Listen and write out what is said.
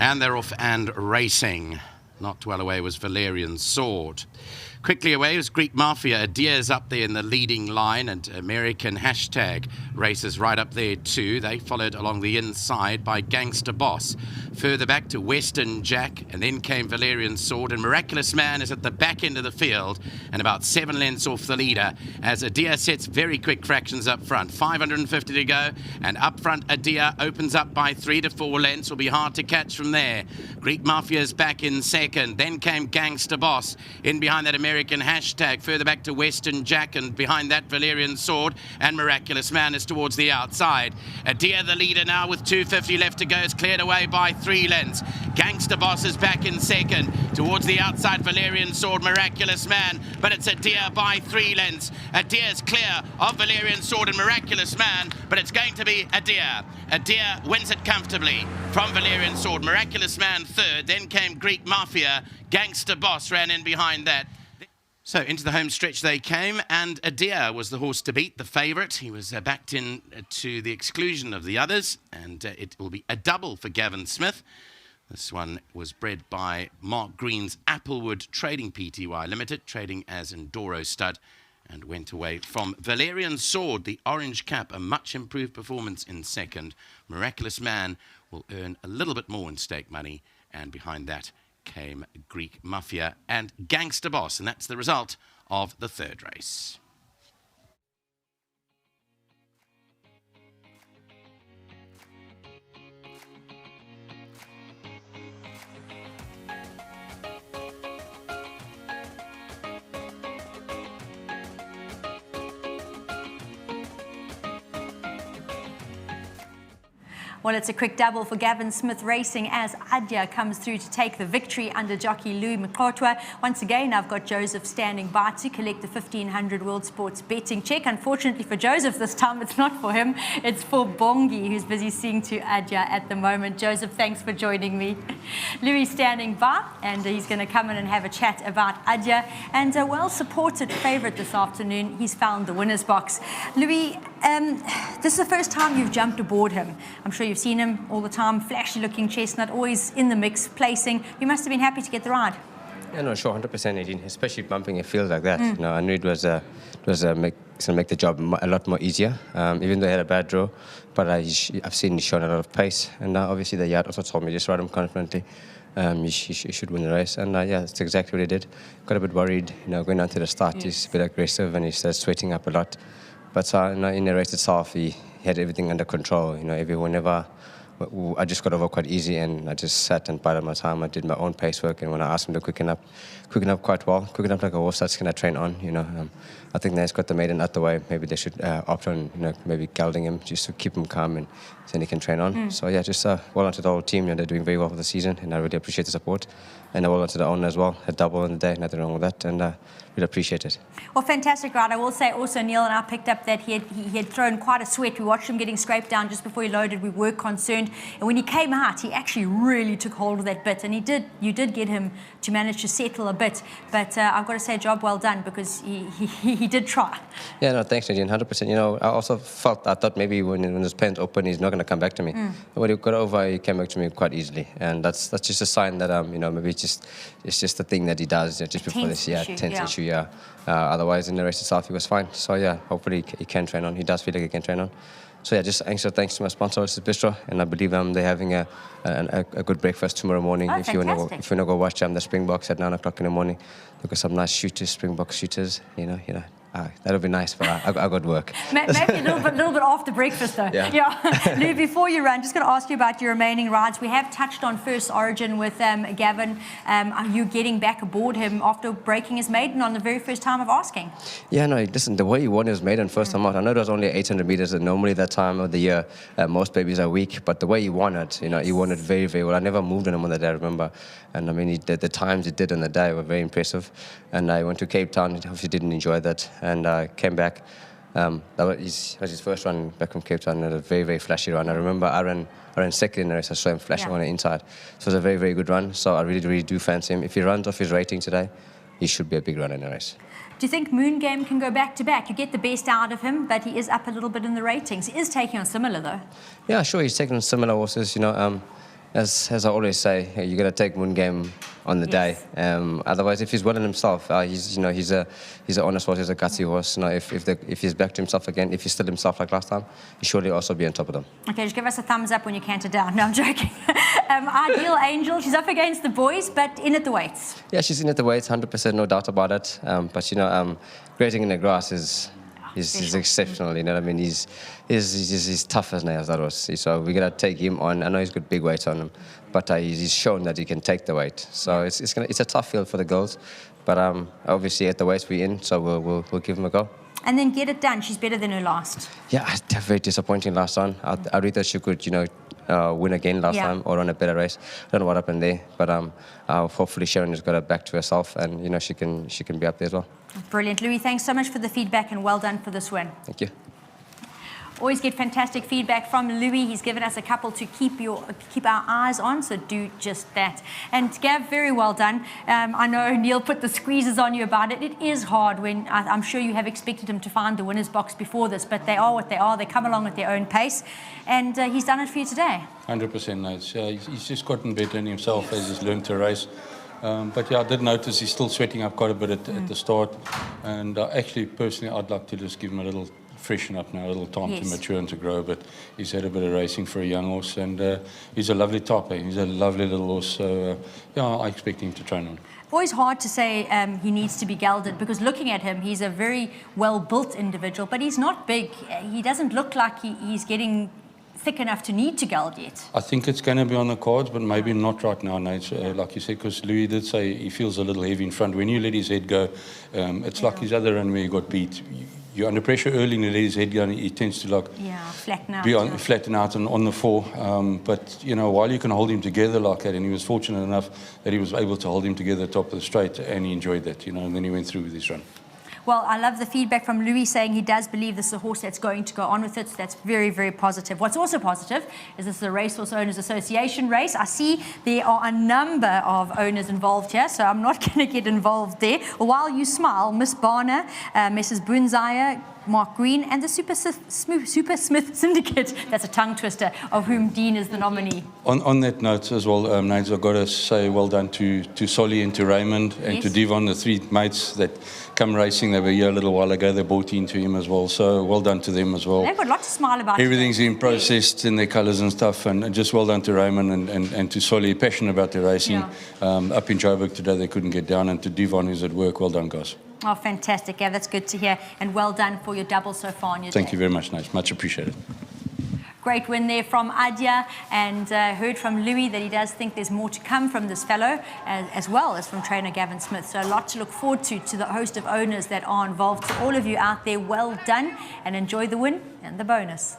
And they're off and racing. Not well away was Valerian Sword. Quickly away was Greek Mafia. Aadehya's up there in the leading line, and American Hashtag races right up there too. They followed along the inside by Gangster Boss. Further back to Western Jack, and then came Valerian Sword, and Miraculous Man is at the back end of the field and about 7 lengths off the leader as Aadehya sets very quick fractions up front. 550 to go, and up front Aadehya opens up by 3 to 4 lengths. Will be hard to catch from there. Greek Mafia's back in second. Then came Gangster Boss. In behind that American Hashtag. Further back to Western Jack, and behind that Valerian Sword, and Miraculous Man is towards the outside. Aadehya the leader now with 250 left to go. Is cleared away by 3 lengths. Gangster Boss is back in second. Towards the outside Valerian Sword, Miraculous Man, but it's Aadehya by 3 lengths. Aadehya's clear of Valerian Sword and Miraculous Man, but it's going to be Aadehya. Aadehya wins it comfortably from Valerian Sword. Miraculous Man third, then came Greek Mafia. Gangster Boss ran in behind that. So into the home stretch they came, and Aadehya was the horse to beat, the favourite. He was backed in to the exclusion of the others, and it will be a double for Gavin Smith. This one was bred by Mark Green's Applewood Trading Pty Limited, trading as Enduro Stud, and went away from Valerian Sword, the orange cap, a much improved performance in second. Miraculous Man will earn a little bit more in stake money, and behind that came Greek Mafia and Gangster Boss, and that's the result of the third race. Well, it's a quick double for Gavin Smith Racing as Aadehya comes through to take the victory under jockey Louis Mqotwa. Once again, I've got Joseph standing by to collect the 1,500 World Sports betting check. Unfortunately for Joseph this time, it's not for him. It's for Bongi, who's busy seeing to Aadehya at the moment. Joseph, thanks for joining me. Louis standing by, and he's going to come in and have a chat about Aadehya. And a well-supported favourite this afternoon, he's found the winner's box. Louis, this is the first time you've jumped aboard him. I'm sure you've seen him all the time, flashy-looking chestnut, always in the mix, placing. You must have been happy to get the ride. Yeah, no, sure, 100%, Nadine. Especially bumping a field like that. You know, I knew it was going to make the job a lot more easier. Even though he had a bad draw, but I've seen he's shown a lot of pace, and obviously the yard also told me just ride him confidently. He should win the race, and yeah, that's exactly what he did. Got a bit worried, you know, going down to the start. Yes. He's a bit aggressive and he started sweating up a lot. But in the race itself, he had everything under control. You know, whenever I just got over quite easy, and I just sat and bided my time. I did my own pace work, and when I asked him to quicken up quite well, quicken up like a horse that's going to train on. You know, I think now he's got the maiden out the way. Maybe they should opt on, you know, maybe gelding him just to keep him calm, and then he can train on. So yeah, just well done to the whole team. You know, they're doing very well for the season, and I really appreciate the support. And well done to the owner as well. A double in the day, nothing wrong with that, and really appreciate it. Well, fantastic ride. I will say also, Neil and I picked up that he had thrown quite a sweat. We watched him getting scraped down just before he loaded. We were concerned, and when he came out, he actually really took hold of that bit, and you did get him to manage to settle a bit. But I've got to say, job well done, because he did try. Yeah, no, thanks, Nadine, 100%. You know, I thought maybe when his pens open, he's not going to come back to me. When he got over, he came back to me quite easily, and that's just a sign that you know, maybe it's just the thing that he does, you know, just before this tense issue. Yeah. Otherwise, in the race itself, he was fine. So yeah, hopefully he can train on. He does feel like he can train on. So yeah, just extra thanks to my sponsor, this is Bistro, and I believe they're having a good breakfast tomorrow morning. If you want to go watch the Springboks at 9 o'clock in the morning, look at some nice shooters, Springbok shooters. You know. That'll be nice, but I got work. Maybe a little bit after breakfast, though. Yeah. Lou, before you run, just going to ask you about your remaining rides. We have touched on First Origin with Gavin. Are you getting back aboard him after breaking his maiden on the very first time of asking? Yeah, no, listen, the way he won his maiden first time out, I know it was only 800 meters, and normally that time of the year, most babies are weak, but the way he won it, you know, he won it very, very well. I never moved on him on the day, I remember. And I mean, the times he did on the day were very impressive. And I went to Cape Town, obviously didn't enjoy that, and I came back. That was his first run back from Cape Town, and a very, very flashy run. I remember I ran second in the race. I saw him flashing on the inside. So it was a very, very good run. So I really, really do fancy him. If he runs off his rating today, he should be a big runner in the race. Do you think Moon Game can go back to back? You get the best out of him, but he is up a little bit in the ratings. He is taking on similar, though. Yeah, sure, he's taking on similar horses. You know, as I always say, you got to take one game on the day. Otherwise, if he's well in himself, he's an honest horse, he's a gutsy horse. If he's back to himself again, if he's still himself like last time, he surely also be on top of them. Okay, just give us a thumbs up when you canter down. No, I'm joking. Ideal Angel, she's up against the boys, but in at the weights. Yeah, she's in at the weights, 100%, no doubt about it. But grazing in the grass is exceptional. You know what I mean? He's tough as nails, that horse. So we gotta take him on. I know he's got big weights on him, but he's shown that he can take the weight. So it's a tough field for the girls, but obviously at the weights we're in, so we'll give him a go. And then Get It Done. She's better than her last. Yeah, very disappointing last time. I really thought she could, win again last time or run a better race. I don't know what happened there, but hopefully Sharon has got her back to herself, and she can be up there as well. Brilliant, Louis. Thanks so much for the feedback, and well done for this win. Thank you. Always get fantastic feedback from Louis. He's given us a couple to keep our eyes on, so do just that. And Gav, very well done. I know Neil put the squeezes on you about it. It is hard when I'm sure you have expected him to find the winner's box before this, but they are what they are. They come along at their own pace, and he's done it for you today. 100%, no. He's just gotten better in himself as he's learned to race. But yeah, I did notice he's still sweating up quite a bit at the start, and actually, personally, I'd like to just give him a little freshen up now, a little time to mature and to grow. But he's had a bit of racing for a young horse, and he's a lovely type. He's a lovely little horse. So yeah, I expect him to train on. Always hard to say he needs to be gelded, because looking at him, he's a very well-built individual, but he's not big. He doesn't look like he's getting thick enough to need to geld yet. I think it's going to be on the cards, but maybe not right now, Nate. Like you said, because Louis did say he feels a little heavy in front. When you let his head go, it's like his other run where he got beat. You're under pressure early and you let his head go, and he tends to flatten out on the floor. But while you can hold him together like that, and he was fortunate enough that he was able to hold him together top of the straight, and he enjoyed that, and then he went through with his run. Well, I love the feedback from Louis saying he does believe this is a horse that's going to go on with it. So that's very, very positive. What's also positive is this is a Racehorse Owners Association race. I see there are a number of owners involved here, so I'm not going to get involved there. While you smile, Miss Barner, Mrs. Boonzaya, Mark Green, and the Super Smith Syndicate, that's a tongue twister, of whom Dean is the nominee. On that note as well, Nate, I've got to say well done to Solly and to Raymond and to Devon, the three mates that come racing. They were here a little while ago. They bought into him as well, so well done to them as well. They've got a lot to smile about. Everything's been processed in their colours and stuff, and just well done to Raymond and to Solly, passionate about their racing. Up in Joburg today, they couldn't get down, and to Devon, who's at work, well done, guys. Oh, fantastic. Yeah, that's good to hear. And well done for your double so far on your day. Thank you very much, Nate. Much appreciated. Great win there from Aadehya, and heard from Louis that he does think there's more to come from this fellow, as well as from trainer Gavin Smith. So a lot to look forward to the host of owners that are involved. To all of you out there, well done, and enjoy the win and the bonus.